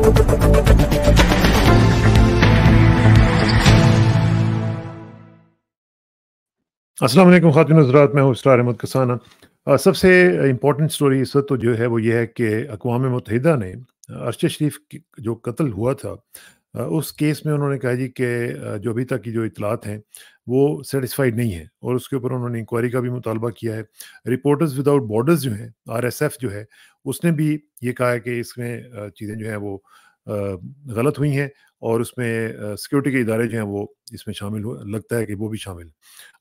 अस्सलाम वालेकुम ख़ातिन हज़रात, मैं हूँ इसरार अहमद कसाना। सबसे इम्पोर्टेंट स्टोरी इस वक्त तो जो है वो ये है कि अक़वाम मुत्तहिदा ने अरशद शरीफ की जो कत्ल हुआ था, उस केस में उन्होंने कहा जी कि जो अभी तक की जो इतलात हैं वो सेटिस्फाइड नहीं है और उसके ऊपर उन्होंने इंक्वायरी का भी मुतालबा किया है। रिपोर्टर्स विदाउट बॉर्डर्स जो हैं, RSF जो है, उसने भी ये कहा है कि इसमें चीज़ें जो हैं वो गलत हुई हैं और उसमें सिक्योरिटी के इदारे जो हैं वो इसमें शामिल हो लगता है कि वो भी शामिल हैं।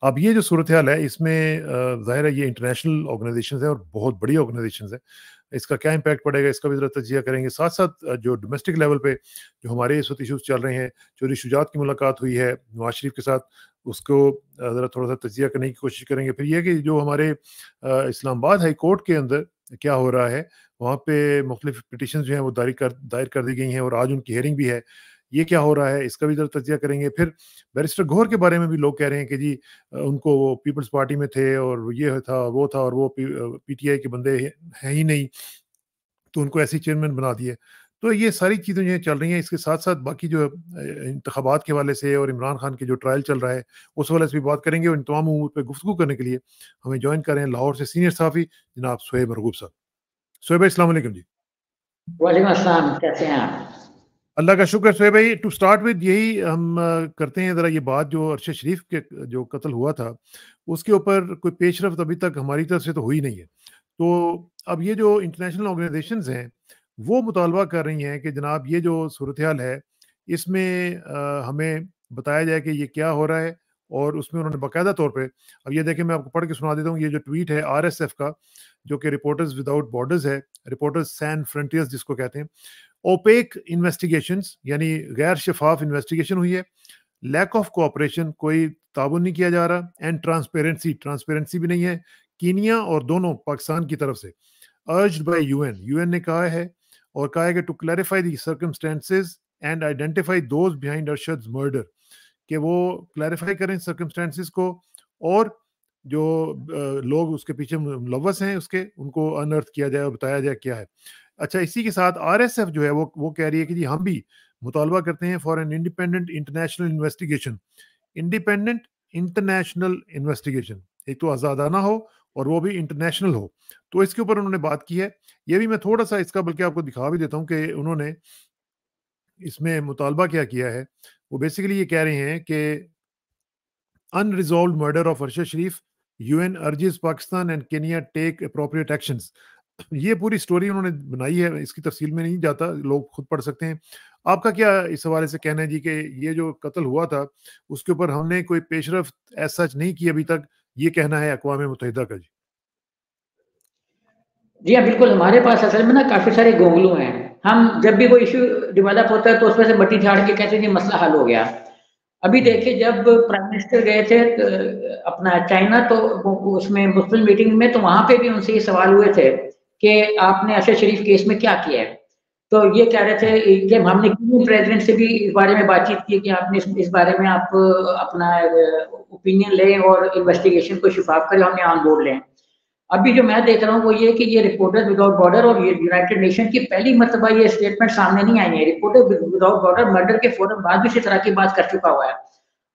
अब ये जो सूरत हाल है इसमें ज़ाहिर है ये इंटरनेशनल ऑर्गेनाइजेशंस है और बहुत बड़ी ऑर्गेनाइजेशंस है। इसका क्या इम्पैक्ट पड़ेगा इसका भी ज़रा तज्ज़िया करेंगे। साथ-साथ जो डोमेस्टिक लेवल पे जो हमारे इस वक़्त इश्यूज़ चल रहे हैं, चौधरी शुजात की मुलाकात हुई है नवाज़ शरीफ के साथ, उसको ज़रा थोड़ा-सा तज्ज़िया करने की कोशिश करेंगे। फिर ये है कि जो हमारे इस्लामाबाद हाई कोर्ट के अंदर क्या हो रहा है, वहाँ पे मुख्तलिफ पिटीशंस जो हैं वो दायर कर दी गई हैं और आज उनकी हियरिंग भी है। ये क्या हो रहा है इसका भी ज़रा तज्ज़िया करेंगे। फिर बैरिस्टर गौहर के बारे में भी लोग कह रहे हैं कि जी उनको वो पीपल्स पार्टी में थे और ये था, वो था और वो पीटीआई के बंदे हैं ही नहीं, तो उनको ऐसे ही चेयरमैन बना दिए। तो ये सारी चीज़ें जो हैं चल रही हैं, इसके साथ-साथ बाकी जो इंतखाबात के हवाले से और इमरान खान के जो ट्रायल चल रहा है, उस हवाले से भी बात करेंगे और इन तमाम उमूर पे गुफ्तगू करने के लिए हमें जॉइन कर रहे हैं लाहौर से सीनियर सहाफ़ी जनाब सुहैब मरगूब साहब। सुहैब भाई अस्सलाम वालेकुम जी। वालेकुम अस्सलाम, कैसे हैं आप? अल्लाह का शुक्र। सुहैब भाई, टू स्टार्ट विद यही हम करते हैं ज़रा ये बात जो अरशद शरीफ के जो कत्ल हुआ था, उसके ऊपर कोई पेशरफ़्त अभी तक हमारी तरफ से तो हुई नहीं है। तो अब ये जो इंटरनेशनल ऑर्गेनाइज़ेशंस हैं, वो मुतालबा कर रही हैं कि जनाब ये जो सूरत-ए-हाल है, इसमें हमें बताया जाए कि ये क्या हो रहा है और उसमें उन्होंने बाकायदा तौर पे अब ये देखिए मैं आपको पढ़ के सुना देता हूँ, ये जो ट्वीट है RSF का, जो कि रिपोर्टर्स विदाउट बॉर्डर्स है, रिपोर्टर्स सैन फ्रंटियर्स जिसको कहते हैं। ओपेक इन्वेस्टिगेशंस यानी गैर शफ़ाफ़ इन्वेस्टिगेशन हुई है, लैक ऑफ कोऑपरेशन कोई ताउन नहीं किया जा रहा एंड ट्रांसपेरेंसी ट्रांसपेरेंसी भी नहीं है, कीनिया और दोनों पाकिस्तान की तरफ से। अर्ज्ड बाय यूएन ने कहा है और कहा है कि to clarify the circumstances and identify those behind Arshad's murder, कि वो क्लैरिफाई करें सर्कमस्टेंसेस को और जो लोग उसके पीछे मुलव्वस हैं उसके उनको अनअर्थ किया जाए और बताया जाए क्या है। अच्छा, इसी के साथ RSF जो है वो कह रही है कि जी हम भी मुतालबा करते हैं for an independent international investigation. Independent international investigation, एक तो आज़ादाना हो और वो भी इंटरनेशनल हो। तो इसके ऊपर उन्होंने बात की है। ये भी मैं थोड़ा-सा इसका बल्कि आपको दिखा भी देता हूँ कि उन्होंने इसमें मुतालबा क्या किया है। वो बेसिकली ये कह रहे हैं कि unresolved murder of Arshad Sharif, UN urges Pakistan and Kenya take appropriate actions. ये पूरी स्टोरी उन्होंने बनाई है, इसकी तफसील में नहीं जाता, लोग खुद पढ़ सकते हैं। आपका क्या इस हवाले से कहना है जी कि ये जो कत्ल हुआ था, उसके ऊपर हमने कोई पेशरफ्त एज़ सच नहीं की अभी तक, ये कहना है अक़वाम मुत्तहिदा का जी? जी हाँ, बिल्कुल, हमारे पास असल में ना काफ़ी सारे गोंगलू हैं। हम जब भी कोई इश्यू डेवलप होता है तो उसमें से मट्टी झाड़ के कहते हैं जी मसला हल हो गया। अभी हुँ, देखिए जब प्राइम मिनिस्टर गए थे अपना चाइना तो वो उसमें मुस्लिम मीटिंग में तो वहाँ पे भी उनसे ये सवाल हुए थे कि आपने अरशद शरीफ केस में क्या किया है? तो ये कह रहे हुँ, थे कि हमने कीनियन प्रेज़िडेंट से भी इस बारे में बातचीत की कि आपने इस बारे में आप अपना ओपिनियन लें और इन्वेस्टिगेशन को शफ़ाफ़ करें, हमने ऑन बोर्ड लें। अभी जो मैं देख रहा हूँ वो ये कि ये रिपोर्टर्स विदाउट बॉर्डर और ये यूनाइटेड नेशन की पहली मर्तबा ये स्टेटमेंट सामने नहीं आई है। रिपोर्टर विदाउट बॉर्डर मर्डर के फौरन बाद भी इसी तरह की बात कर चुका हुआ है।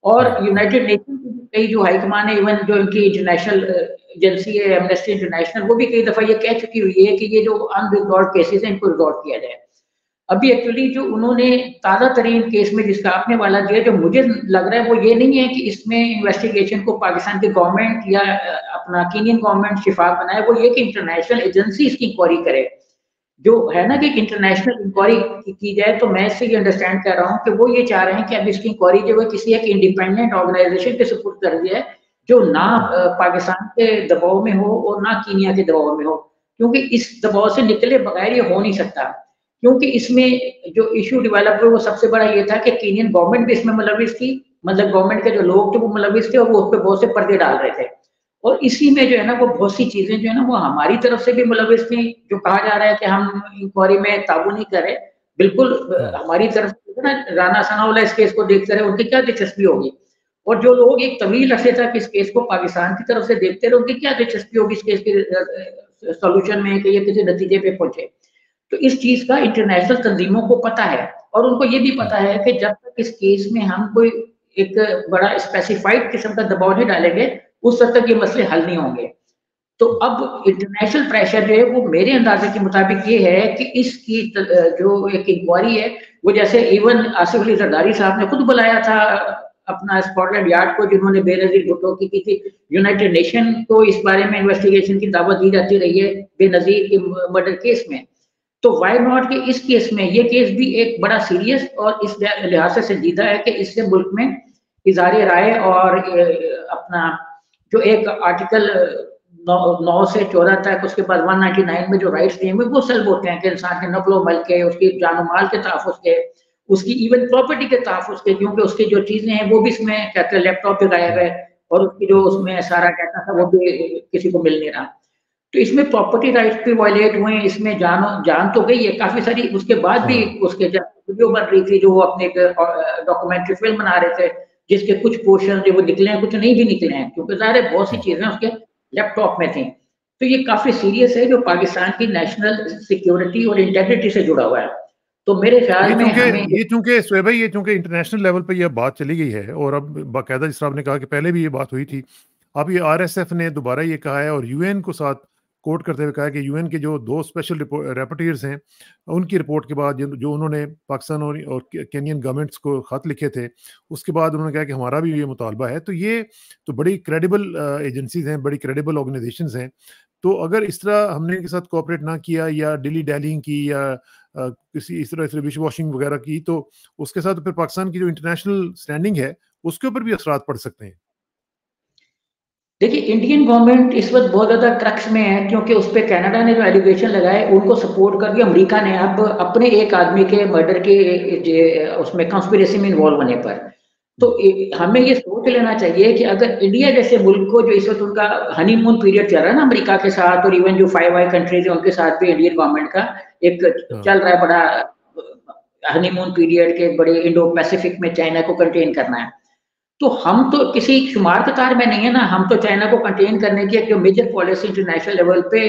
और हुँ, हुँ, यूनाइटेड नेशन की कई जो हाईकमान है, इवन जो इनकी इंटरनेशनल एजेंसी है एमनेस्टी इंटरनेशनल, वो भी कई दफा ये कह चुकी हुई है कि ये जो अनरिजॉल्व केसेस हैं इनको रिजॉल्व किया जाए। अभी एक्चुअली जो उन्होंने ताज़ा तरीन केस में जिसका आपने हवाला दिया, जो मुझे लग रहा है वो ये नहीं है कि इसमें इन्वेस्टिगेशन को पाकिस्तान की गवर्नमेंट या अपना कीनियन गवर्नमेंट शिफाफ बनाए, वो ये कि इंटरनेशनल एजेंसी इसकी इंक्वायरी करे। जो है ना कि इंटरनेशनल इंक्वायरी की जाए, तो मैं इससे ये अंडरस्टैंड कर रहा हूँ कि वो ये चाह रहे हैं कि अब इसकी इंक्वायरी जो है किसी एक इंडिपेंडेंट ऑर्गेनाइजेशन के सुपुर्द कर दिया है, जो ना हुँ, पाकिस्तान के दबाव में हो और ना कीनिया के दबाव में हो, क्योंकि इस दबाव से निकले बगैर ये हो नहीं सकता। क्योंकि इसमें जो इश्यू डेवलप हुआ वो सबसे बड़ा ये था कि कीनियन गवर्नमेंट भी इसमें मुलविस थी, मतलब गवर्नमेंट के जो लोग थे वो मुलविस थे और वो उस पे बहुत से पर्दे डाल रहे थे। और इसी में जो है ना वो बहुत सी चीज़ें जो है ना वो हमारी तरफ से भी मुलविस थी, जो कहा जा रहा है कि हम इंक्वायरी में ताउन नहीं करें। बिल्कुल हुँ, हमारी तरफ से ना राना सनाउल्लाह इस केस को देखते रहे, उनकी क्या दिलचस्पी होगी? और जो लोग एक तवील अरसे तक इस केस को पाकिस्तान की तरफ से देखते रहे, उनकी क्या दिलचस्पी होगी इस केस के सॉल्यूशन में कि ये किसी नतीजे पे पहुँचे? तो इस चीज का इंटरनेशनल तंजीमों को पता है, और उनको ये भी पता है कि जब तक इस केस में हम कोई एक बड़ा स्पेसिफाइड किस्म का दबाव नहीं डालेंगे, उस वक्त तक ये मसले हल नहीं होंगे। तो अब इंटरनेशनल प्रेशर जो है वो मेरे अंदाजे के मुताबिक ये है कि इसकी जो एक इंक्वायरी है, वो जैसे इवन आसिफ अली जरदारी साहब ने खुद बुलाया था अपना स्कॉटलैंड यार्ड को, जिन्होंने बेनजीर भुट्टो की थी। यूनाइटेड नेशन को इस बारे में इन्वेस्टिगेशन की दावत दी जाती रही है बेनजीर के मर्डर केस में। तो वाई नॉट कि इस केस में, ये केस भी एक बड़ा सीरियस और इस लिहाज से संजीदा है कि इससे मुल्क में इज़हार राय और अपना जो एक आर्टिकल 9 से 14 तक, उसके बाद 199 में जो राइट्स दिए हुए वो सल्ब होते हैं कि इंसान के नकलो मल के, उसकी जानो माल के तहफ़्फ़ुज़ के, उसकी इवन प्रॉपर्टी के तहफ़्फ़ुज़ के, क्योंकि उसकी जो चीज़ें हैं वो भी इसमें कहते हैं लैपटॉप पे गायब है, और उसकी जो उसमें सारा कहता था वो भी किसी को मिल नहीं रहा। तो इसमें प्रॉपर्टी राइट्स भी वायलेट हुए, इसमें जान तो गई है काफ़ी सारी। उसके बाद भी उसके जब वीडियो बन रही थी, जो वो अपने डॉक्यूमेंट्री फिल्म बना रहे थे, जिसके कुछ पोर्शन जो वो निकले हैं, कुछ नहीं भी निकले हैं, क्योंकि ज़ाहिर है बहुत सी चीज़ें उसके लैपटॉप में थी। तो ये काफ़ी सीरियस है, जो पाकिस्तान की नेशनल सिक्योरिटी और इंटेग्रिटी से जुड़ा हुआ है। तो मेरे ख्याल में हमें ये चूंकि शोएब भाई, ये चूंकि इंटरनेशनल लेवल पे ये बात चली गई है, और अब बाकायदा जिस तरह आपने कहा कि पहले भी ये बात हुई थी, अब ये आरएसएफ ने दोबारा ये कहा है और यूएन को साथ कोट करते हुए कहा है कि यूएन के जो 2 स्पेशल रैपोर्टर्स हैं, उनकी रिपोर्ट के बाद जो उन्होंने पाकिस्तान और केनियन गवर्नमेंट्स को खत लिखे थे, उसके बाद उन्होंने कहा कि हमारा भी ये मुतालबा है। तो ये तो बड़ी क्रेडिबल एजेंसीज हैं, बड़ी क्रेडिबल ऑर्गेनाइजेशंस हैं। तो अगर इस तरह हमने इनके साथ कोऑपरेट ना किया, या डिली डैलिंग की, या किसी इस तरह विश वॉशिंग वगैरह की, तो उसके साथ फिर पाकिस्तान की जो इंटरनेशनल स्टैंडिंग है उसके ऊपर भी असरात पड़ सकते हैं। देखिए, इंडियन गवर्नमेंट इस वक्त बहुत ज्यादा ट्रक्स में है, क्योंकि उस पर कनाडा ने जो एलिगेशन लगाए उनको सपोर्ट करके अमेरिका ने अब अपने एक आदमी के मर्डर के उसमें कंस्पिरेसी में इन्वॉल्व होने पर, तो हमें ये सोच लेना चाहिए कि अगर इंडिया जैसे मुल्क को, जो इस वक्त उनका हनीमून पीरियड चल रहा है ना अमेरिका के साथ, और इवन जो 5 आई कंट्रीज है उनके साथ भी इंडियन गवर्नमेंट का एक चल रहा है बड़ा हनीमून पीरियड के, बड़े इंडो पैसिफिक में चाइना को कंटेन करना है। तो हम तो किसी शुमार कतार में नहीं है ना, हम तो चाइना को कंटेन करने की एक जो मेजर पॉलिसी इंटरनेशनल लेवल पे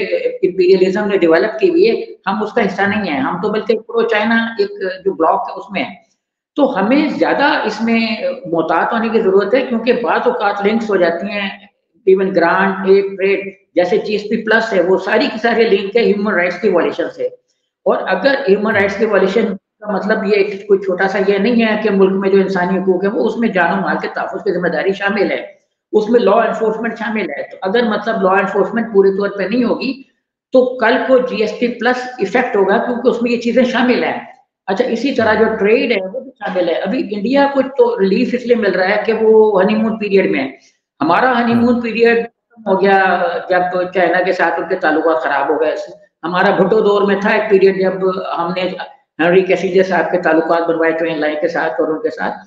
इंपीरियलिज्म ने डेवलप की हुई है, हम उसका हिस्सा नहीं है। हम तो बल्कि प्रो चाइना एक जो ब्लॉक है उसमें है। तो हमें ज्यादा इसमें मोहतात होने की जरूरत है, क्योंकि बात औकात लिंक्स हो जाती हैं, इवन ग्रांट, एड, ट्रेड जैसे जीएसपी प्लस है, वो सारी की सारी लिंक है ह्यूमन राइट्स की वॉल्यूशन से। और अगर ह्यूमन राइट्स की वॉल्यूशन का मतलब ये कोई छोटा सा ये नहीं है कि मुल्क में जो इंसानी हकूक है वो उसमें जानो माल के तहफ़्फ़ुज़ की जिम्मेदारी शामिल है, उसमें लॉ एनफोर्समेंट शामिल है। तो अगर मतलब लॉ एनफोर्समेंट पूरे तौर पे नहीं होगी, तो कल को जीएसपी प्लस इफेक्ट होगा, क्योंकि उसमें ये चीजें शामिल है। अच्छा, इसी तरह जो ट्रेड है वो भी शामिल है। अभी इंडिया को तो रिलीफ इसलिए मिल रहा है कि वो हनीमून पीरियड में है। हमारा हनीमून पीरियड हो गया जब चाइना के साथ उनके ताल्लुकात खराब हो गए। हमारा भुट्टो दौर में था एक पीरियड जब हमने हेनरी किसिंजर साहब के ताल्लुकात बनवाए ट्वेन लाइन के साथ और उनके साथ।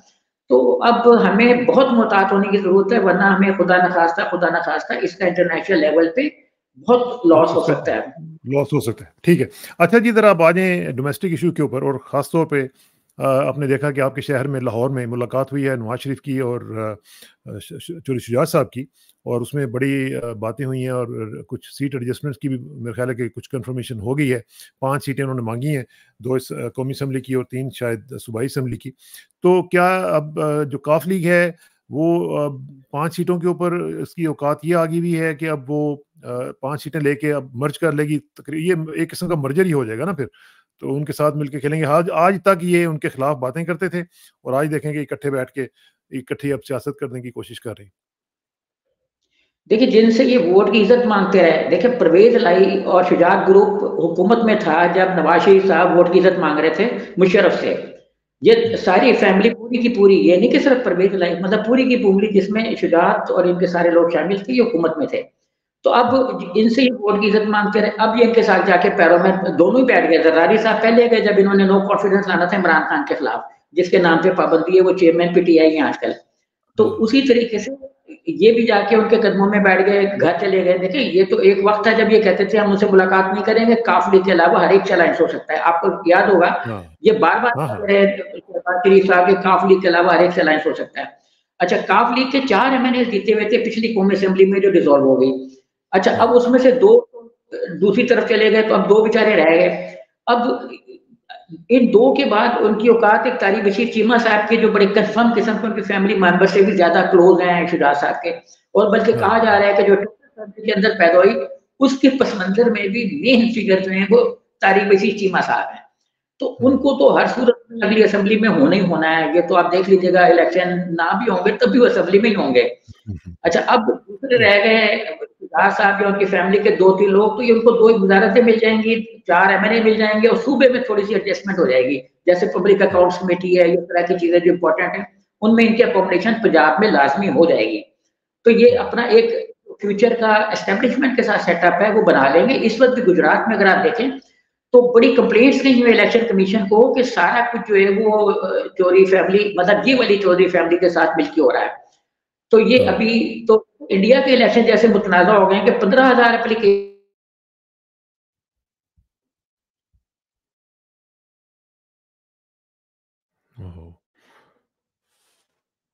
तो अब हमें बहुत मुहतात होने की जरूरत है, वरना हमें खुदा न खास्ता इसका इंटरनेशनल लेवल पे बहुत लॉस हो सकता है। लॉस हो सकता है, ठीक है। अच्छा जी, जरा आप आ जाएं डोमेस्टिक इशू के ऊपर, और ख़ास तौर पे आपने देखा कि आपके शहर में लाहौर में मुलाकात हुई है नवाज शरीफ की और चौधरी शुजात साहब की, और उसमें बड़ी बातें हुई हैं, और कुछ सीट एडजस्टमेंट्स की भी मेरे ख्याल है कि कुछ कंफर्मेशन हो गई है। 5 सीटें उन्होंने मांगी हैं, 2 इस कौमी असम्बली की और 3 शायद सूबाई असम्बली की। तो क्या अब जो काफ लीग है वो 5 सीटों के ऊपर इसकी औकात ये आ गई हुई है कि अब वो 5 सीटें लेके अब मर्ज कर लेगी? ये एक किस्म का मर्जर ही हो जाएगा ना फिर, तो उनके साथ मिलके खेलेंगे। आज तक ये उनके खिलाफ बातें करते थे, और आज देखेंगे इकट्ठे बैठ के इकट्ठी अब सियासत करने की कोशिश कर रहे हैं। देखिए, जिनसे ये वोट की इज्जत मांगते रहे, देखिए परवेज लाई और शुजात ग्रुप हुकूमत में था जब नवाज शरीफ साहब वोट की इज्जत मांग रहे थे मुशर्रफ से। ये सारी फैमिली पूरी की पूरी, ये नहीं कि सिर्फ परवेज लाई, मतलब पूरी की पूरी जिसमें शुजात और इनके सारे लोग शामिल थे, ये हुकूमत में थे। तो अब इनसे ये वोट की इज्जत मांगते रहे, अब ये इनके साथ जाके पैरों में दोनों ही बैठ गए। जरदारी साहब पहले गए जब इन्होंने नो कॉन्फिडेंस लाना था इमरान खान के खिलाफ, जिसके नाम पे पाबंदी है, वो चेयरमैन पीटीआई है आजकल। तो उसी तरीके से ये भी जाके उनके कदमों में बैठ गए, घर चले गए। देखिए, ये तो एक वक्त था जब ये कहते थे हम उनसे मुलाकात नहीं करेंगे, काफ लीग के अलावा हर एक चैलेंज हो सकता है। आपको याद होगा ये बार बार कहते रहे शरीफ साहब के काफ लीग के अलावा हर एक चैलेंज हो सकता है। अच्छा, काफ लीग के 4 एमएनए जीते हुए थे पिछली कौमी असेंबली में जो डिसॉल्व हो गई। अच्छा, अब उसमें से 2 दूसरी तरफ चले गए, तो अब 2 बेचारे रह गए। अब इन 2 के बाद उनकी औकात एक तारिक बशीर चीमा साहब के जो बड़े कंफर्म किस्म के उनके फैमिली मेंबर से भी ज़्यादा क्लोज़ हैं शुजात साहब के, और बल्कि हाँ, कहा जा रहा है कि जो के अंदर पैदा हुई, उसके पस मंज़र में भी मेन फिगर जो हैं वो तारिक बशीर चीमा साहब हैं। तो उनको तो हर सूरत में अगली असेंबली में होना ही होना है, ये तो आप देख लीजिएगा, इलेक्शन ना भी होंगे तब भी वो असेंबली में ही होंगे। अच्छा, अब दूसरे रह गए सरदार साहब या उनकी फैमिली के 2-3 लोग, तो ये उनको 2 वज़ारतें मिल जाएँगी, 4 एमएनए मिल जाएँगे और सूबे में थोड़ी-सी एडजस्टमेंट हो जाएगी। जैसे पब्लिक अकाउंट्स कमेटी है, ये तरह की चीज़ें जो इम्पोर्टेंट हैं, उनमें इनकी अकोमोडेशन पंजाब में लाज़मी हो जाएगी। तो ये अपना एक फ्यूचर का एस्टेब्लिशमेंट के साथ सेटअप है, वो बना लेंगे। इस वक़्त भी गुजरात में अगर आप देखें, तो बड़ी कंप्लेंट्स गई हुई इलेक्शन कमीशन को कि सारा कुछ जो है वो चौधरी फैमिली, मतलब ये वाली चौधरी फैमिली के साथ मिलके हो रहा है। तो ये अभी तो इंडिया के इलेक्शन जैसे मुतनाज़ा हो गए हैं कि 15,000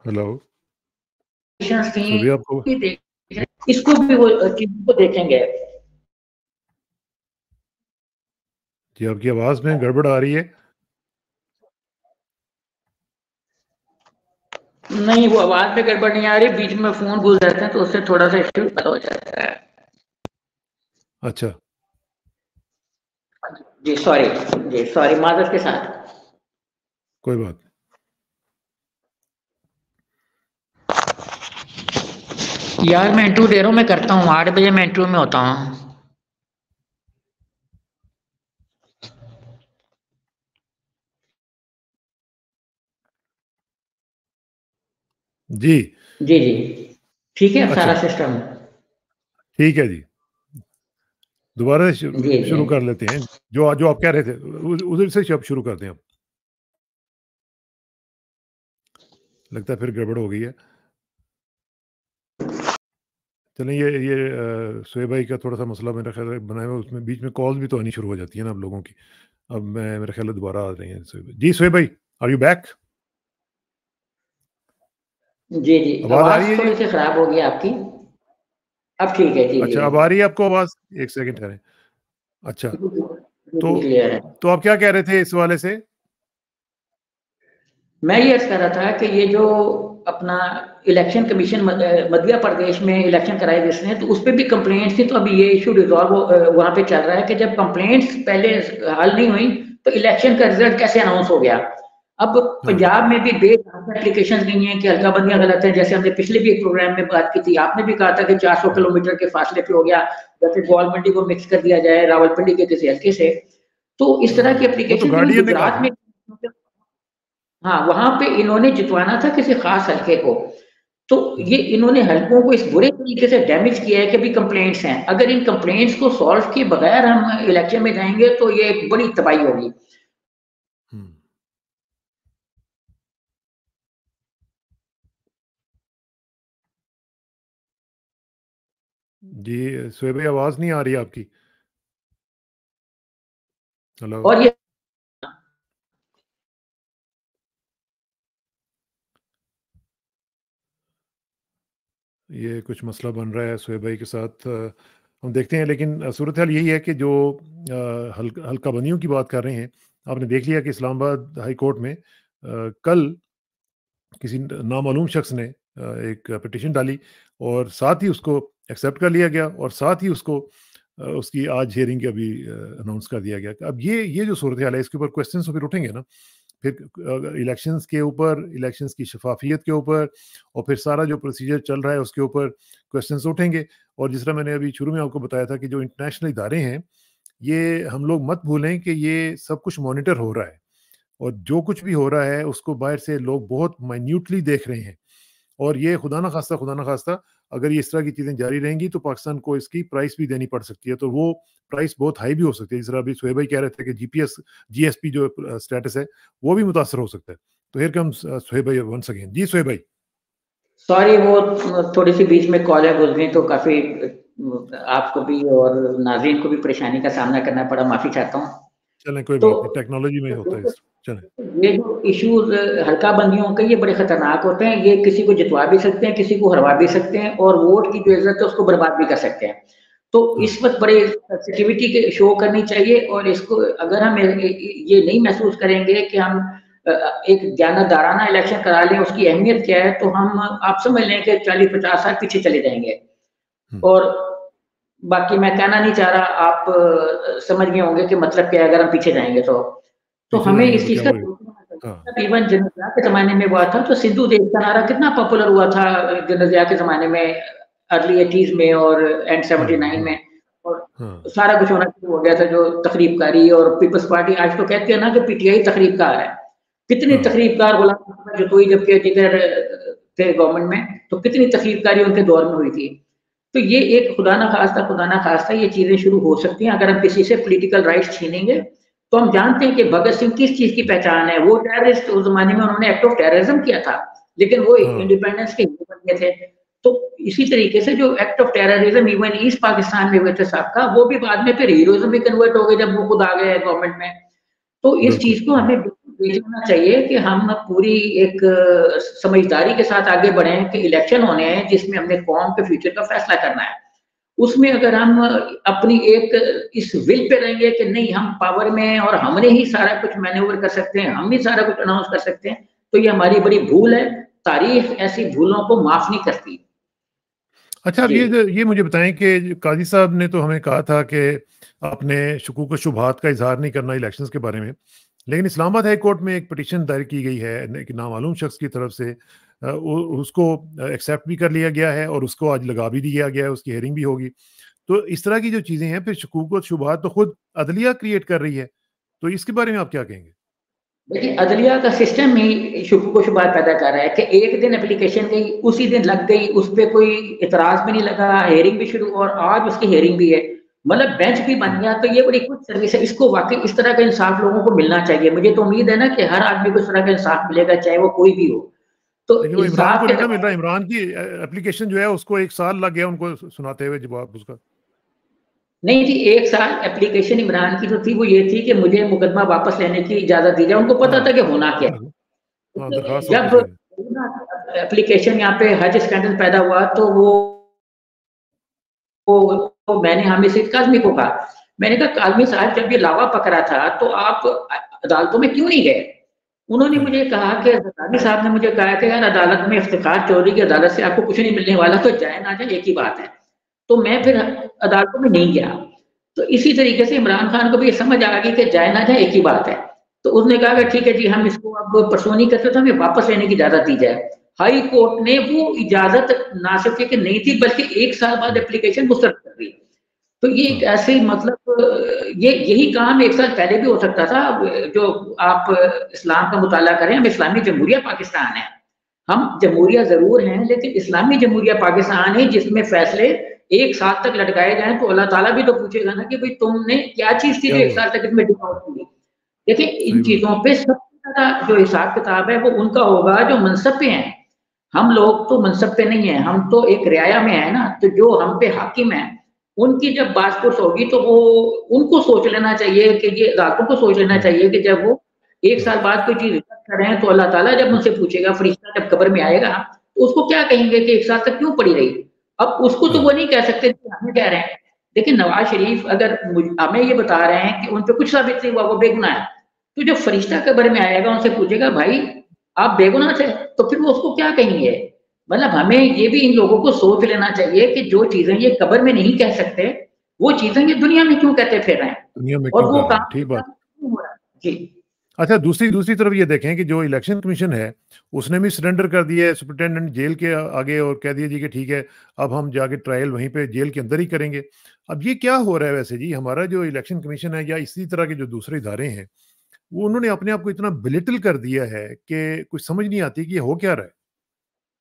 हेलो। एप्लीकेशंस सुबह आपको थी, इसको भी वो चीज़ों को देखेंगे। जी, आपकी आवाज़ में गड़बड़ आ रही है। नहीं, वो आवाज़ में गड़बड़ नहीं आ रही, बीच में फ़ोन घुस जाते हैं तो उससे थोड़ा-सा इश्यू पैदा हो जाता है। अच्छा। जी, सॉरी माज़रत के साथ। कोई बात नहीं। यार मैं इंटरव्यू दे रहा हूँ, मैं करता हूँ, 8 बजे मैं इंटरव्यू में होता हूँ। जी। जी, जी। ठीक है अच्छा, सारा सिस्टम? ठीक है जी। दोबारा से जी, जी। शुरू कर लेते हैं। जो जो आप कह रहे थे, उधर से अब शुरू करते हैं अब। लगता है फिर गड़बड़ हो गई है। चलें, ये शोएब भाई का थोड़ा-सा मसला मेरा ख़्याल है बनाया हुआ, उसमें बीच में कॉल्स भी तो आनी शुरू हो जाती है ना आप लोगों की। अब मैं मेरा ख़्याल है दोबारा आ रही हैं शोएब भाई। जी, शोएब भाई, आर यू बैक? जी, जी। आवाज़ आ रही है आवाज़ जी? थोड़ी-सी खराब हो गई आपकी। अब ठीक है। जी, जी। अच्छा, अब आ रही है आपको आवाज़? 1 सेकंड ठहरें। अच्छा, जी, तो जी, क्लियर है। तो आप क्या कह रहे थे इस हवाले से? मैं ये अर्ज़ कर रहा था कि ये जो अपना इलेक्शन कमीशन मध्य प्रदेश में इलेक्शन कराए जिसने, तो उसपे भी कंप्लेंट्स थी, तो अभी ये इश्यू रिज़ॉल्व वहाँ पे चल रहा है कि जब कंप्लेंट्स पहले हल नहीं हुई, तो इलेक्शन का रिज़ल्ट कैसे अनाउंस हो गया। अब हाँ, पंजाब में भी बेतहाशा एप्लीकेशंस गई हैं कि हल्का-बंदियाँ गलत हैं, जैसे हमने पिछले भी एक प्रोग्राम में बात की थी, आपने भी कहा था कि 400 हाँ। किलोमीटर के फासले पे हो गया, या फिर गोलमंडी को मिक्स कर दिया जाए रावलपिंडी के किसी हल्के से। तो इस तरह की वो तो एप्लीकेशन गई गार्डियन ने कहा गुजरात था में। ना। हाँ, वहाँ पे इन्होंने जितवाना था किसी ख़ास हलके को, तो ये हुँ, इन्होंने हलकों को इस बुरे तरीके से डैमेज किया है कि अभी कंप्लेंट्स हैं। अगर इन कंप्लेंट्स को सॉल्व किए बगैर हम इलेक्शन में जाएँगे तो ये एक बड़ी तबाही होगी। हुँ। जी, शोएब भाई, आवाज़ नहीं आ रही है आपकी। हेलो? और ये ये कुछ मसला बन रहा है शोएब भाई के साथ। हम देखते हैं, लेकिन सूरत हाल यही है कि जो हल्का बंदियों की बात कर रहे हैं, आपने देख लिया कि इस्लामाबाद हाई कोर्ट में कल किसी नामालूम शख्स ने एक पिटीशन डाली और साथ ही उसको एक्सेप्ट कर लिया गया और साथ ही उसको उसकी आज हियरिंग की अभी अनाउंस कर दिया गया। अब ये जो सूरत हाल है, इसके ऊपर क्वेश्चंस तो फिर उठेंगे ना। फिर इलेक्शंस के ऊपर, इलेक्शंस की शफाफियत के ऊपर और फिर सारा जो प्रोसीजर चल रहा है उसके ऊपर क्वेश्चंस उठेंगे। और जिस तरह मैंने अभी शुरू में आपको बताया था कि जो इंटरनेशनल इदारे हैं, ये हम लोग मत भूलें कि ये सब कुछ मॉनिटर हो रहा है और जो कुछ भी हो रहा है उसको बाहर से लोग बहुत माइन्यूटली देख रहे हैं। और ये खुदा ना खास्ता अगर ये इस तरह की चीज़ें जारी रहेंगी तो पाकिस्तान को इसकी प्राइस भी देनी पड़ सकती है। तो वो प्राइस बहुत हाई भी हो सकती है। जिस तरह अभी शोएब भाई कह रहे थे कि जीएसपी जो स्टेटस है, वो भी मुतासर हो सकता है। तो हियर कम्स शोएब भाई वंस अगेन। जी शोएब भाई। सॉरी, वो थोड़ी-सी बीच में कॉलें गुज़ गई तो काफ़ी आपको भी और नाज़रीन को भी परेशानी का सामना करना पड़ा, माफ़ी चाहता हूँ। चलें, कोई तो बात नहीं, टेक्नोलॉजी में ही होता है इस चलें। ये जो इश्यूज़ हल्का बंदियों के, ये बड़े खतरनाक होते हैं। ये किसी को जितवा भी सकते हैं, किसी को हरवा भी सकते हैं और वोट की जो इज़्ज़त है उसको बर्बाद भी कर सकते हैं। तो इस वक्त बड़े सेंसिटिविटी के शो करनी चाहिए, और इसको अगर हम ये नहीं महसूस करेंगे कि हम एक ज्ञानदाराना इलेक्शन करा लें, उसकी अहमियत क्या है, तो हम आप समझ लें कि 40-50 साल पीछे चले जाएंगे। और बाकी मैं कहना नहीं चाह रहा, आप समझ गए होंगे कि मतलब क्या है अगर हम पीछे जाएंगे तो हमें इस चीज का इवन जनरल के जमाने में हुआ था, तो सिंधु देश का नारा कितना पॉपुलर हुआ था जनरल के जमाने में, अर्ली 80s में और एंड 79 में, और सारा कुछ होना शुरू हो गया था जो तकरीबकारी। और पीपल्स पार्टी आज तो कहती है ना कि पीटीआई तकरीबकार है, कितनी तकरीबकार गुलाम जो कोई जबकि जिधर थे गवर्नमेंट में, तो कितनी तकरीबकारी उनके दौर में हुई थी। तो ये एक खुदा ना खास्ता ये चीजें शुरू हो सकती हैं अगर हम किसी से पॉलिटिकल राइट्स छीनेंगे। तो हम जानते हैं कि भगत सिंह किस चीज की पहचान है, वो टेररिस्ट, उस जमाने में उन्होंने एक्ट ऑफ टेररिज्म किया था, लेकिन वो इंडिपेंडेंस के हीरो बन गए थे। तो इसी तरीके से जो act of terrorism even east Pakistan में हुए थे सबका, वो भी बाद में फिर हीरोइज्म में कन्वर्ट हो गए जब वो खुद आ गए गवर्नमेंट में। तो इस चीज को हमें देखना चाहिए कि हम पूरी एक समझदारी के साथ आगे बढ़े कि इलेक्शन होने हैं जिसमें हमने कौम के फ्यूचर का फैसला करना है। उसमें अगर हम अपनी एक इस विल पे रहेंगे कि नहीं हम पावर में हैं और हमने ही सारा कुछ मैनेवर कर सकते हैं, हम ही सारा कुछ अनाउंस कर सकते हैं, तो ये हमारी बड़ी भूल है। तारीख ऐसी भूलों को माफ नहीं करती। अच्छा, अब ये मुझे बताएं कि काजी साहब ने तो हमें कहा था कि आपने शकूक व शुबहात का इजहार नहीं करना इलेक्शंस के बारे में, लेकिन इस्लामाबाद हाई कोर्ट में एक पिटीशन दायर की गई है एक नामालूम शख्स की तरफ से, उसको एक्सेप्ट भी कर लिया गया है और उसको आज लगा भी दिया गया है, उसकी हेयरिंग भी होगी। तो इस तरह की जो चीज़ें हैं, फिर शकूक व शुबहात तो खुद अदलिया क्रिएट कर रही है, तो इसके बारे में आप क्या कहेंगे? देखिए, अदलिया का सिस्टम ही शकूक व शुबहात पैदा कर रहा है कि एक दिन एप्लीकेशन गई, उसी दिन लग गई, उस पर कोई इतराज भी नहीं लगा, हेयरिंग भी शुरू, और आज उसकी हेयरिंग भी है, मतलब बेंच भी बन गया। तो ये बड़ी कुछ सर्विस है, इसको वाकई इस तरह का इंसाफ लोगों को मिलना चाहिए। मुझे तो उम्मीद है ना कि हर आदमी को इस तरह का इंसाफ मिलेगा, चाहे वो कोई भी हो। तो इमरान को नहीं मिल रहा, इमरान की एप्लीकेशन जो है उसको 1 साल लग गया उनको सुनाते हुए जवाब उसका। नहीं जी, 1 साल एप्लीकेशन इमरान की जो थी वो ये थी कि मुझे मुकदमा वापस लेने की इजाजत दी जाए। उनको पता था कि होना क्या है। जब एप्लीकेशन यहाँ पे हज स्कैंडल पैदा हुआ तो वो मैंने हामिद काज़मी को कहा, मैंने कहा काज़मी साहब जब ये लावा पकड़ा था तो आप अदालतों में क्यों नहीं गए? उन्होंने मुझे कहा कि ज़रदारी साहब ने मुझे कहा कि यार अदालत में इफ्तिखार चौधरी की अदालत से आपको कुछ नहीं मिलने वाला, तो जाए ना जाए एक ही बात है। तो मैं फिर अदालतों में नहीं गया। तो इसी तरीके से इमरान खान को भी ये समझ आ गई कि जाए ना जाए एक ही बात है। तो उसने कहा कि ठीक है जी, हम इसको अब परसू नहीं करते, तो हमें वापस लेने की इजाजत दी जाए। हाई कोर्ट ने वो इजाजत ना सिर्फ कि नहीं थी बल्कि 1 साल बाद एप्लीकेशन मुस्तरद कर दी। तो ये एक ऐसे मतलब यही काम 1 साल पहले भी हो सकता था। जो आप इस्लाम का मुताला करें, हम इस्लामी जमहूरिया पाकिस्तान है, हम जमहूरिया जरूर हैं लेकिन इस्लामी जमहूरिया पाकिस्तान है जिसमें फैसले 1 साल तक लटकाए जाएं तो अल्लाह ताला भी तो पूछेगा ना कि भाई तुमने क्या चीज थी जो 1 साल तक इसमें डिफॉल्ट हुई। देखिए, इन चीजों पे सबसे ज्यादा जो हिसाब किताब है वो उनका होगा जो मनसब पे हैं। हम लोग तो मनसब पे नहीं है, हम तो एक रियाया में है ना। तो जो हम पे हाकिम है उनकी जब बातपुरस होगी तो वो उनको सोच लेना चाहिए कि ये अदालतों को सोच लेना चाहिए कि जब वो 1 साल बाद कोई चीज रिजल्ट कर रहे हैं तो अल्लाह ताला जब उनसे पूछेगा, फरिश्ता जब कब्र में आएगा तो उसको क्या कहेंगे कि 1 साल तक क्यों पड़ी रही। अब उसको तो वो नहीं कह सकते हमें कह रहे हैं। देखिए, नवाज शरीफ अगर हमें ये बता रहे हैं कि उन पे कुछ साबित नहीं हुआ, वो बेगुनाह है, तो जब फरिश्ता कब्र में आएगा उनसे पूछेगा भाई आप बेगुनाह थे, तो फिर वो उसको क्या कहेंगे। मतलब हमें ये भी इन लोगों को सोच लेना चाहिए कि जो चीजें ये कब्र में नहीं कह सकते वो चीजें ये दुनिया में क्यों कहते फिर रहे हैं, दुनिया में और क्यों वो काम ठीक बात। क्यों हो रहा है। जी। अच्छा, दूसरी तरफ ये देखें कि जो इलेक्शन कमीशन है उसने भी सरेंडर कर दिया है सुपरिटेंडेंट जेल के आगे और कह दिया जी कि ठीक है अब हम जाके ट्रायल वहीं पे जेल के अंदर ही करेंगे। अब ये क्या हो रहा है वैसे जी, हमारा जो इलेक्शन कमीशन है या इसी तरह के जो दूसरे इदारे हैं वो उन्होंने अपने आप को इतना बिलिटल कर दिया है कि कुछ समझ नहीं आती कि ये हो क्या रहा है।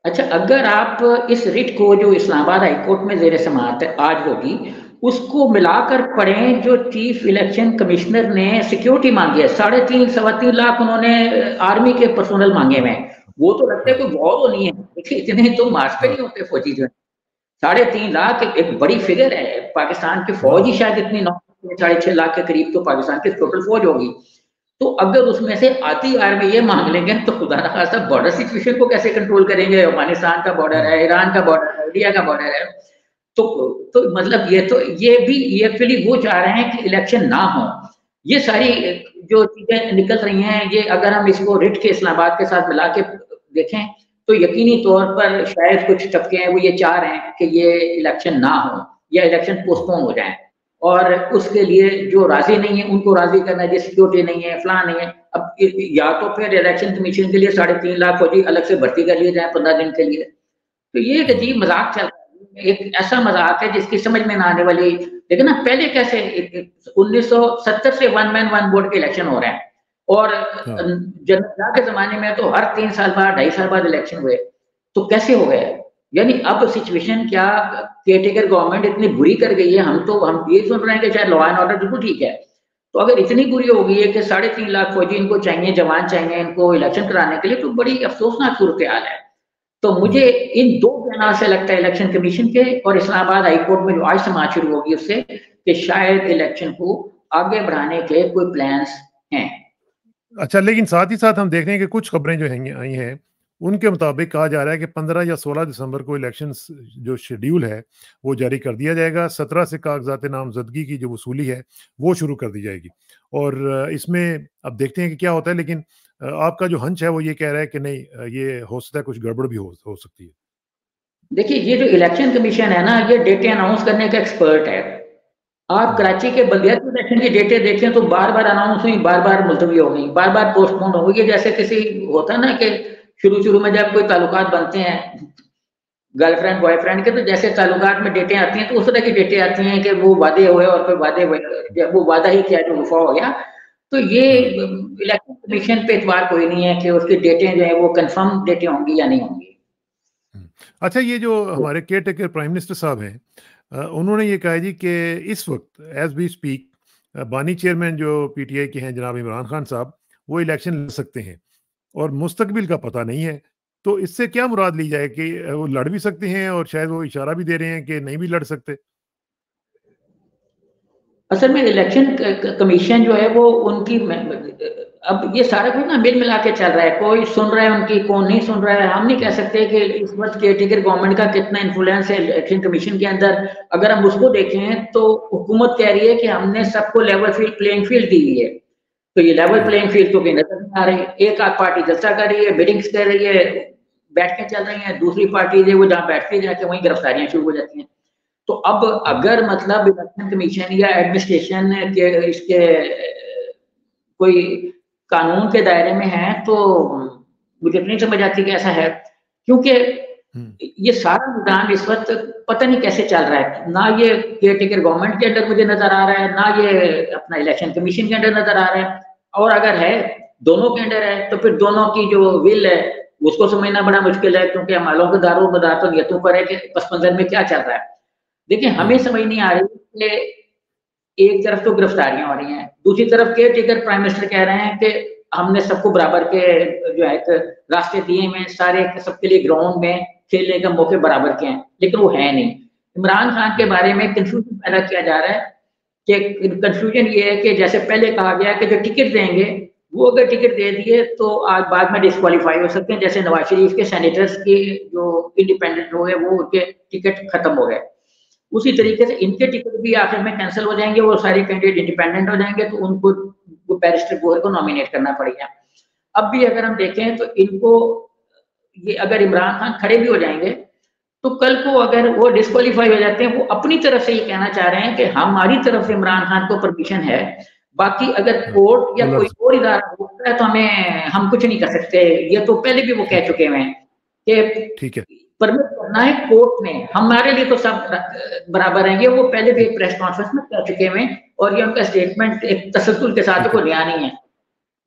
अच्छा, अगर आप इस रिट को जो इस्लामाबाद हाई कोर्ट में ज़ेर समाअत आज होगी उसको मिलाकर पढ़ें, जो चीफ इलेक्शन कमिश्नर ने सिक्योरिटी मांगी है 3.5 सवा 3 लाख उन्होंने आर्मी के पर्सोनल मांगे हुए हैं। वो तो लगता है कोई वॉर होनी है, देखिए इतने तो मार्च पे नहीं होते फौजी जो है। 3.5 लाख एक बड़ी फिगर है। पाकिस्तान की फौज ही शायद इतनी 6.5 लाख के करीब तो पाकिस्तान की टोटल फौज होगी। तो अगर उसमें से आती आर्मी ये मांग लेंगे तो खुदा ना खास्ता बॉर्डर सिचुएशन को कैसे कंट्रोल करेंगे। अफगानिस्तान का बॉर्डर है, ईरान का बॉर्डर है, इंडिया का बॉर्डर है। तो मतलब ये भी एक्चुअली वो चाह रहे हैं कि इलेक्शन ना हो। ये सारी जो चीजें निकल रही हैं, ये अगर हम इसको रिट के इस्लामाबाद के साथ मिला के देखें तो यकीनी तौर पर शायद कुछ तबके हैं वो ये चाह रहे हैं कि ये इलेक्शन ना हो या इलेक्शन पोस्टपोन हो जाए, और उसके लिए जो राजी नहीं है उनको राजी करना है, सिक्योरिटी नहीं है, फलां नहीं है। अब या तो फिर इलेक्शन कमीशन के लिए 3.5 लाख फौजी अलग से भर्ती कर लिए जाए 15 दिन के लिए। तो ये एक अजीब मजाक चल रहा है, एक ऐसा मजाक है जिसकी समझ में ना आने वाली। लेकिन ना पहले कैसे 1970 से वन मैन वन वोट के इलेक्शन हो रहे हैं, और जनता के जमाने में तो हर 3 साल बाद 2.5 साल बाद इलेक्शन हुए, तो कैसे हो गए? यानी अब सिचुएशन क्या केयरटेकर गवर्नमेंट इतनी बुरी कर गई है। हम ये सुन रहे हैं कि शायद लॉ एंड ऑर्डर बिल्कुल ठीक है, तो अगर इतनी बुरी हो गई है कि 3.5 लाख फौजी इनको चाहिए, जवान चाहिए इनको इलेक्शन कराने के लिए, तो बड़ी अफसोसनाक सूरत हाल है। तो मुझे इन 2 बयान से लगता है, इलेक्शन कमीशन के और इस्लामाबाद हाई कोर्ट में जो आज समाज शुरू होगी उससे, कि शायद इलेक्शन को आगे बढ़ाने के कोई प्लान्स हैं। अच्छा, लेकिन साथ ही साथ हम देख रहे हैं कि कुछ खबरें जो आई हैं, उनके मुताबिक कहा जा रहा है कि 15 या 16 दिसंबर को इलेक्शंस जो शेड्यूल है, वो जारी कर दिया जाएगा। 17 से कागज़ात नामज़दगी की जो वसूली है, वो शुरू कर दी जाएगी। और इसमें अब देखते हैं कि क्या होता है, लेकिन आपका जो हंच है, वो ये कह रहा है कि नहीं, ये हो सकता है कुछ गड़बड़ भी हो सकती है। देखिए, ये जो इलेक्शन कमीशन है ना, ये डेटें अनाउंस करने का एक्सपर्ट है। आप कराची के बल्दियाती इलेक्शन की डेटें देखें तो बार-बार अनाउंस हुई, बार-बार मुलतवी हो गई, बार-बार पोस्टपोन हो गई। ये जैसे किसी होता है ना कि शुरू-शुरू में जब कोई ताल्लुकात बनते हैं, गर्लफ्रेंड बॉयफ्रेंड के, तो जैसे ताल्लुकात में डेटें आती हैं, तो उस तरह की डेटें आती हैं कि वो वादे हुए और फिर वो वादा ही किया जो वफा हो गया। तो ये इलेक्शन कमीशन पे एतबार कोई नहीं है कि उसकी डेटें जो है वो कंफर्म डेटें होंगी या नहीं होंगी। अच्छा, ये जो हमारे केयर टेकर प्राइम मिनिस्टर साहब हैं, उन्होंने ये कहा जी कि इस वक्त एज वी स्पीक बानी चेयरमैन जो पीटीआई के हैं जनाब इमरान खान साहब, वो इलेक्शन लड़ सकते हैं और मुस्तकबिल का पता नहीं है। तो इससे क्या मुराद ली जाए कि वो लड़ भी सकते हैं और शायद वो इशारा भी दे रहे हैं कि नहीं भी लड़ सकते? असल में इलेक्शन कमीशन जो है वो उनकी अब ये सारा कुछ ना मिल मिला के चल रहा है, कोई सुन रहा है उनकी, कौन नहीं सुन रहा है। हम नहीं कह सकते कि इस वक्त केयरटेकर गवर्नमेंट का कितना इन्फ्लुएंस है इलेक्शन कमीशन के अंदर। अगर हम उसको देखें तो हुकूमत कह रही है कि हमने सबको लेवल फील्ड प्लेइंग फील्ड दी हुई है, तो ये लेवल प्लेइंग फील्ड तो कहीं नजर नहीं आ रही। एक आध पार्टी जलसा कर रही है, बिडिंग्स कर रही है, बैठकें चल रही हैं, दूसरी पार्टी जो वो जहाँ बैठती जाके वहीं गिरफ्तारियां शुरू हो जाती हैं। तो अब अगर मतलब इलेक्शन कमीशन या एडमिनिस्ट्रेशन के इसके कोई कानून के दायरे में है, तो मुझे नहीं समझ आती कि ऐसा है, क्योंकि ये सारा निजाम इस वक्त पता नहीं कैसे चल रहा है। ना ये केयरटेकर गवर्नमेंट के अंडर मुझे नजर आ रहा है, ना ये अपना इलेक्शन कमीशन के अंडर नजर आ रहा है, और अगर है दोनों के अंडर है तो फिर दोनों की जो विल है उसको समझना बड़ा मुश्किल है, क्योंकि अमालों के दारों मदार तो नियतों पर है कि पस मंजर में क्या चल रहा है। देखिए, हमें समझ नहीं आ रही कि एक तरफ तो गिरफ्तारियां हो रही हैं, दूसरी तरफ केयरटेकर प्राइम मिनिस्टर कह रहे हैं कि हमने सबको बराबर के जो है रास्ते दिए हैं, सारे सबके लिए ग्राउंड में खेलने के मौके बराबर के हैं, लेकिन वो है नहीं। इमरान खान के बारे में कंफ्यूजन पैदा किया जा रहा है कि कंफ्यूजन ये है कि जैसे पहले कहा गया कि जो टिकट देंगे वो अगर टिकट दे दिए तो आज बाद में डिस्क्वालीफाई हो सकते हैं, जैसे नवाज शरीफ के सेनेटर्स के जो इंडिपेंडेंट लोग हैं वो उनके टिकट खत्म हो गए। उसी तरीके से इनके टिकट भी आखिर में कैंसिल हो जाएंगे, वो सारे कैंडिडेट इंडिपेंडेंट हो जाएंगे, तो उनको बैरिस्टर गोहर को नॉमिनेट करना पड़ेगा। अब भी अगर हम देखें तो इनको ये अगर इमरान खान खड़े भी हो जाएंगे तो कल को अगर वो डिस्क्वालीफाई हो जाते हैं, वो अपनी तरफ से ये कहना चाह रहे हैं कि हमारी तरफ से इमरान खान को परमिशन है, बाकी अगर कोर्ट या कोई और इदारा होता है तो हम कुछ नहीं कर सकते। ये तो पहले भी वो कह चुके हैं कि ठीक है, परमिट करना है कोर्ट ने, हमारे लिए तो सब बराबर हैं। ये वो पहले भी एक प्रेस कॉन्फ्रेंस में कह चुके हैं, और ये उनका स्टेटमेंट एक तसल्जुल के साथ को नया नहीं है।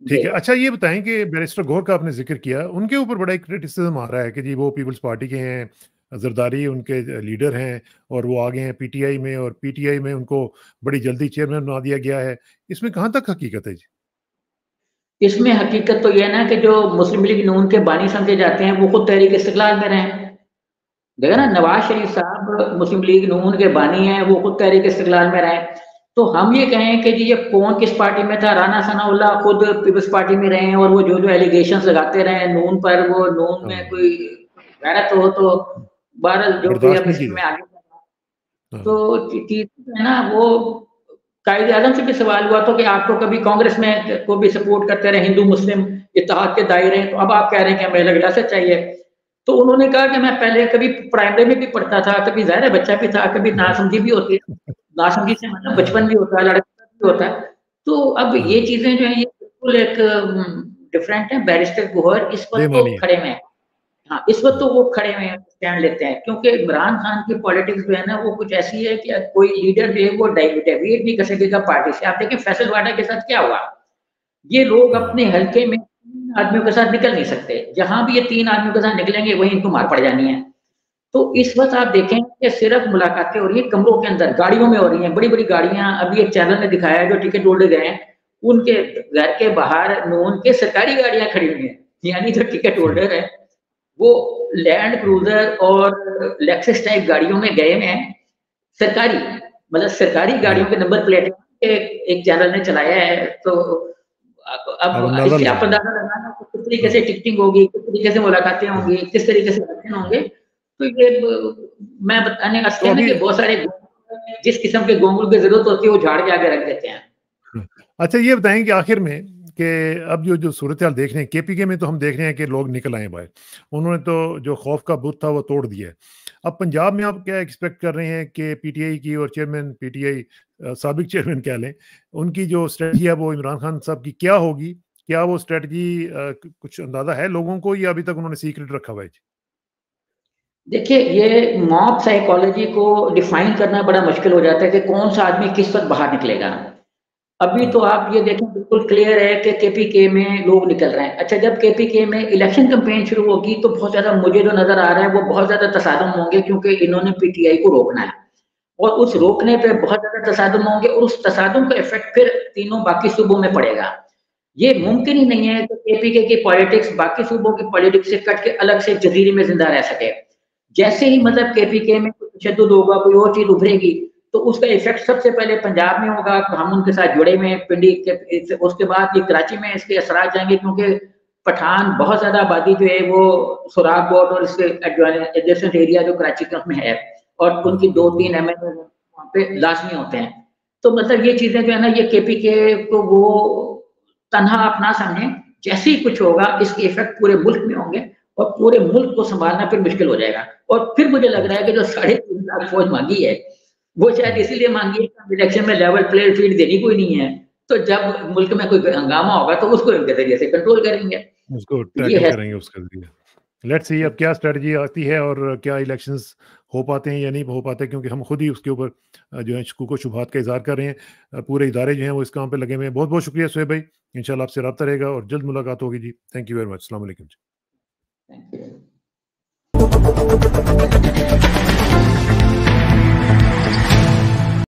ठीक है। अच्छा, ये बताएं कि बैरिस्टर गौहर का आपने जिक्र किया, उनके ऊपर बड़ा एक क्रिटिसिज्म आ रहा है कि जी वो पीपल्स पार्टी के हैं, जरदारी उनके लीडर हैं और वो आगे हैं पीटीआई में, और पीटीआई में उनको बड़ी जल्दी चेयरमैन बना दिया गया है। इसमें कहाँ तक हकीकत है जी? इसमें हकीकत तो यह ना कि जो मुस्लिम लीग नून के बानी समझे जाते हैं वो खुद तहरीक इस्तिकलाल में रहे। देखा ना, नवाज शरीफ साहब मुस्लिम लीग नून के बानी हैं, वो खुद तहरीक इस्तिकलाल में रहे। तो हम ये कहें कि जी ये कौन किस पार्टी में था, राना सनाउल्लाह खुद पीपल्स पार्टी में रहे हैं, और वो जो एलिगेशंस लगाते रहे नून पर, वो नून में कोई गैरत हो तो बहरहाल जो भी अब इसमें आगे तो चीज है ना, वो कायदे आजम से भी सवाल हुआ तो कि आप तो कभी कांग्रेस में को भी सपोर्ट करते रहे, हिंदू मुस्लिम इत्तेहाद के दायरे, तो अब आप कह रहे हैं कि हमें अलग रियासत चाहिए। तो उन्होंने कहा कि मैं पहले कभी प्राइमरी में भी पढ़ता था, कभी ज़ाहिर है बच्चा भी था, कभी नासमझी भी होती है, नासमझी से मतलब बचपन भी होता है, लड़का भी होता है। तो अब ये चीजें जो है ये बिल्कुल एक डिफरेंट है। बैरिस्टर गोहर इस वक्त तो खड़े में है, हाँ इस वक्त तो वो खड़े में स्टैंड लेते हैं, क्योंकि इमरान खान की पॉलिटिक्स जो है ना वो कुछ ऐसी है कि कोई लीडर जो है वो डेविएट नहीं कर सकेगा पार्टी से। आप देखें फैसल वाडा के साथ क्या हुआ, ये लोग अपने हल्के में 3 आदमियों के साथ निकल नहीं सकते, जहां भी ये 3 आदमियों के साथ निकलेंगे वहीं इनको मार पड़ जानी है। तो इस वक्त आप देखें कि सिर्फ मुलाकातें हो रही है कमरों के अंदर, गाड़ियों में हो रही हैं, बड़ी बड़ी गाड़ियां। अभी एक चैनल ने दिखाया है जो टिकट होल्डर गए हैं उनके घर के बाहर नून के सरकारी गाड़ियां खड़ी हुई हैं, यानी जो टिकट होल्डर है वो लैंड क्रूजर और लेक्सस टाइप गाड़ियों में गए हैं, सरकारी मतलब सरकारी गाड़ियों के नंबर प्लेट एक चैनल ने चलाया है। तो अब इससे आप अंदाजा लगाना किस तरीके से टिकटिंग होगी, किस तरीके से मुलाकातें होंगी, किस तरीके से दर्शन होंगे। तो ये मैं बताने का तो कि बहुत सारे जिस किस्म के गोंगलू की जरूरत होती है वो झाड़ के आगे रख देते हैं। अच्छा ये बताएं कि आखिर में कि अब जो सूरत हाल देख रहे हैं केपीके में, तो हम देख रहे हैं कि लोग निकल आए बाहर, उन्होंने तो जो खौफ का बुत था वो तोड़ दिया है। अब पंजाब में आप क्या एक्सपेक्ट कर रहे हैं कि पीटीआई की और चेयरमैन पीटीआई साबिक चेयरमैन कह लें, उनकी जो स्ट्रेटजी है वो इमरान खान साहब की क्या होगी? क्या वो स्ट्रेटजी कुछ अंदाजा है लोगों को, या अभी तक उन्होंने सीक्रेट रखा हुआ है? देखिए ये मॉब साइकोलॉजी को डिफाइन करना बड़ा मुश्किल हो जाता है कि कौन सा आदमी किस वक्त बाहर निकलेगा। अभी तो आप ये देखें बिल्कुल क्लियर है कि केपीके में लोग निकल रहे हैं। अच्छा जब केपीके में इलेक्शन कैंपेन शुरू होगी तो बहुत ज्यादा मुझे जो नजर आ रहा है वो बहुत ज्यादा तसादुम होंगे, क्योंकि इन्होंने पीटीआई को रोकना है और उस रोकने पे बहुत ज्यादा तसादुम होंगे और उस तसादुम का इफेक्ट फिर तीनों बाकी सूबों में पड़ेगा। ये मुमकिन ही नहीं है कि केपीके की पॉलिटिक्स बाकी सूबों की पॉलिटिक्स से कट के अलग से जजीरे में जिंदा रह सके। जैसे ही मतलब केपीके में कोई तशद्दुद होगा, कोई और चीज उभरेगी, तो उसका इफेक्ट सबसे पहले पंजाब में होगा, हम उनके साथ जुड़े हुए हैं पिंडी के, उसके बाद ये कराची में इसके असरात जाएंगे, क्योंकि पठान बहुत ज्यादा आबादी जो है वो सुराग बोट और इसके एडजेसेंट एरिया जो कराची में है, और उनकी 2-3 एमएलए वहाँ पे लाजमी होते हैं। तो मतलब ये चीजें जो है ना ये केपीके को वो तनहा अपना समझे, जैसे ही कुछ होगा इसके इफेक्ट पूरे मुल्क में होंगे और पूरे मुल्क को संभालना फिर मुश्किल हो जाएगा। और फिर मुझे लग रहा है कि जो 3.5 लाख फौज मांगी है वो शायद इसीलिए मांगी है कि इलेक्शन में लेवल प्लेइंग फील्ड देनी कोई नहीं है, तो जब मुल्क में कोई हंगामा होगा तो उसको इनके जरिए से कंट्रोल करेंगे, उसको टैकल करेंगे उसके जरिए। लेट्स सी अब क्या स्ट्रेटजी आती है और क्या इलेक्शंस हो पाते हैं या नहीं हो पाते, क्योंकि हम खुद ही उसके ऊपर जो है शकूक व शुबहात का इजहार कर रहे हैं। पूरे इदारे जो हैं वो इस काम पे लगे हुए हैं। बहुत बहुत शुक्रिया सुहेब भाई, इंशाल्लाह आपसे रब्ता रहेगा और जल्द मुलाकात होगी जी। Thank you very much. अस्सलाम वालेकुम जी। Thank you.